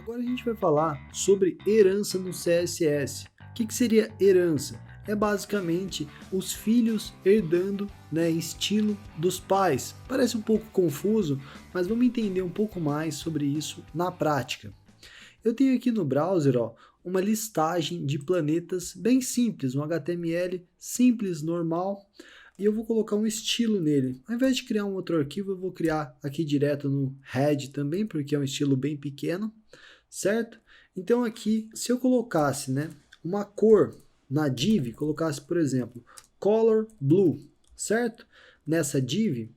Agora a gente vai falar sobre herança no CSS. O que seria herança? É basicamente os filhos herdando, estilo dos pais. Parece um pouco confuso, mas vamos entender um pouco mais sobre isso na prática. Eu tenho aqui no browser, uma listagem de planetas bem simples, um HTML simples, normal, e eu vou colocar um estilo nele. Ao invés de criar um outro arquivo, eu vou criar aqui direto no head também, porque é um estilo bem pequeno, certo? Então aqui, se eu colocasse, uma cor na div, colocasse, por exemplo, color blue, certo? Nessa div,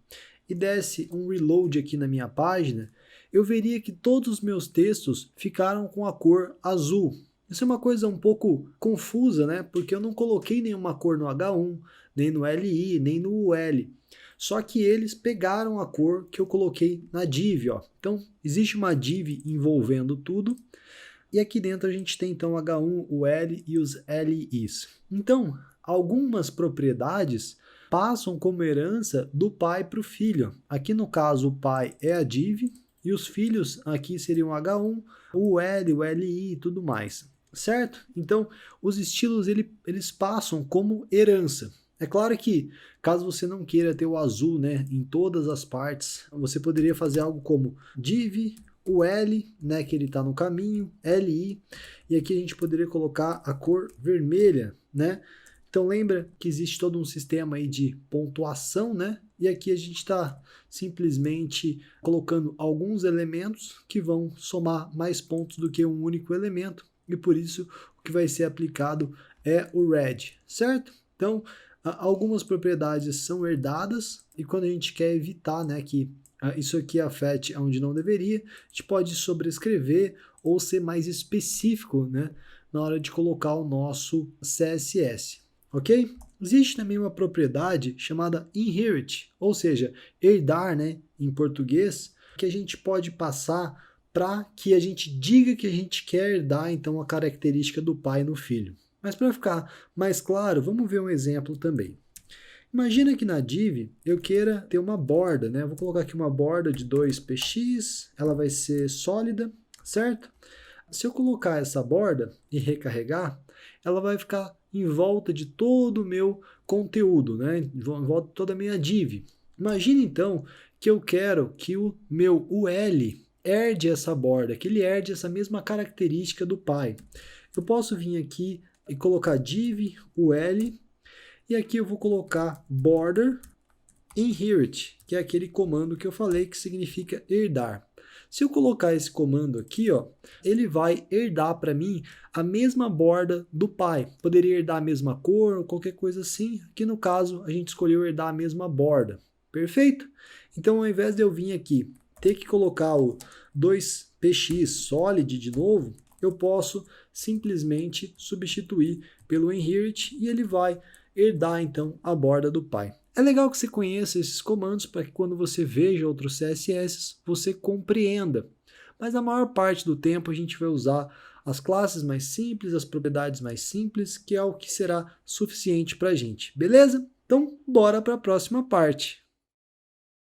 e desse um reload aqui na minha página, eu veria que todos os meus textos ficaram com a cor azul. Isso é uma coisa um pouco confusa, né? Porque eu não coloquei nenhuma cor no H1, nem no LI, nem no UL. Só que eles pegaram a cor que eu coloquei na div, ó. Então, existe uma div envolvendo tudo, e aqui dentro a gente tem então o H1, o L e os LIs. Então, algumas propriedades passam como herança do pai para o filho. Aqui no caso o pai é a div, e os filhos aqui seriam o H1, o L, o LI e tudo mais, certo? Então, os estilos eles passam como herança. É claro que, caso você não queira ter o azul, em todas as partes, você poderia fazer algo como div, o L, que ele está no caminho, LI, e aqui a gente poderia colocar a cor vermelha, Então lembra que existe todo um sistema aí de pontuação, E aqui a gente está simplesmente colocando alguns elementos que vão somar mais pontos do que um único elemento, e por isso o que vai ser aplicado é o red, certo? Então, algumas propriedades são herdadas, e quando a gente quer evitar que isso aqui afete onde não deveria, a gente pode sobrescrever ou ser mais específico na hora de colocar o nosso CSS. Ok? Existe também uma propriedade chamada inherit, ou seja, herdar, em português, que a gente pode passar para que a gente diga que a gente quer herdar, então, a característica do pai no filho. Mas para ficar mais claro, vamos ver um exemplo também. Imagina que na div eu queira ter uma borda, Eu vou colocar aqui uma borda de 2px, ela vai ser sólida, certo? Se eu colocar essa borda e recarregar, ela vai ficar em volta de todo o meu conteúdo, em volta de toda a minha div. Imagina então que eu quero que o meu UL herde essa borda, que ele herde essa mesma característica do pai. Eu posso vir aqui e colocar div UL, e aqui eu vou colocar border inherit, que é aquele comando que eu falei que significa herdar. Se eu colocar esse comando aqui, ele vai herdar para mim a mesma borda do pai. Poderia herdar a mesma cor ou qualquer coisa assim. Aqui no caso, a gente escolheu herdar a mesma borda. Perfeito? Então, ao invés de eu vir aqui ter que colocar o 2px solid de novo, eu posso simplesmente substituir pelo inherit e ele vai herdar então a borda do pai. É legal que você conheça esses comandos para que quando você veja outros CSS, você compreenda. Mas na maior parte do tempo a gente vai usar as classes mais simples, as propriedades mais simples, que é o que será suficiente para a gente. Beleza? Então, bora para a próxima parte.